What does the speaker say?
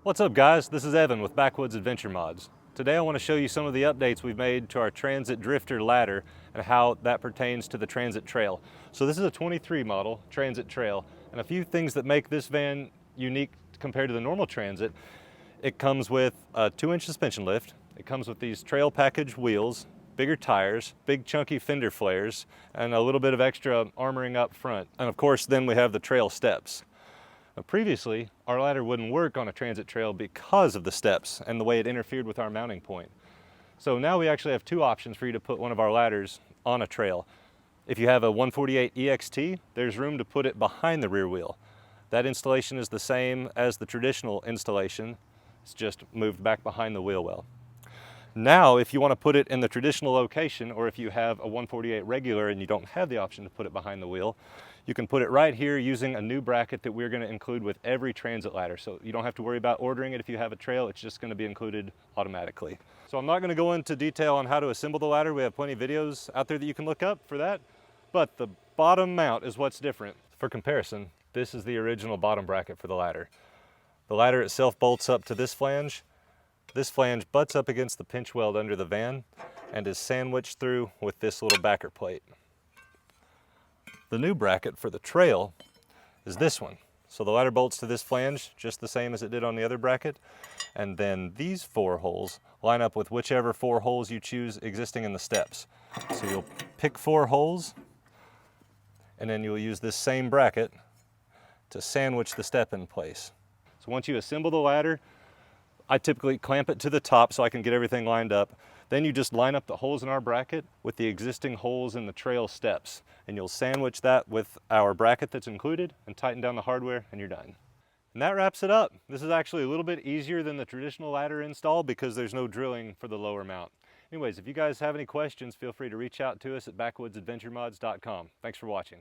What's up guys, this is Evan with Backwoods Adventure Mods. Today I want to show you some of the updates we've made to our Transit Drifter ladder and how that pertains to the Transit Trail. So this is a 23 model Transit Trail, and a few things that make this van unique compared to the normal Transit. It comes with a 2-inch suspension lift, it comes with these trail package wheels, bigger tires, big chunky fender flares, and a little bit of extra armoring up front. And of course then we have the trail steps. Now, previously, our ladder wouldn't work on a transit trail because of the steps and the way it interfered with our mounting point. So now we actually have two options for you to put one of our ladders on a trail. If you have a 148 EXT, there's room to put it behind the rear wheel. That installation is the same as the traditional installation. It's just moved back behind the wheel well. Now, if you want to put it in the traditional location, or if you have a 148 regular and you don't have the option to put it behind the wheel, you can put it right here using a new bracket that we're going to include with every transit ladder. So you don't have to worry about ordering it if you have a trail, it's just going to be included automatically. So I'm not going to go into detail on how to assemble the ladder. We have plenty of videos out there that you can look up for that. But the bottom mount is what's different. For comparison, this is the original bottom bracket for the ladder. The ladder itself bolts up to this flange. This flange butts up against the pinch weld under the van and is sandwiched through with this little backer plate. The new bracket for the trail is this one. So the ladder bolts to this flange just the same as it did on the other bracket. And then these 4 holes line up with whichever 4 holes you choose existing in the steps. So you'll pick 4 holes and then you'll use this same bracket to sandwich the step in place. So once you assemble the ladder, I typically clamp it to the top so I can get everything lined up. Then you just line up the holes in our bracket with the existing holes in the trail steps. And you'll sandwich that with our bracket that's included and tighten down the hardware and you're done. And that wraps it up. This is actually a little bit easier than the traditional ladder install because there's no drilling for the lower mount. Anyways, if you guys have any questions, feel free to reach out to us at backwoodsadventuremods.com. Thanks for watching.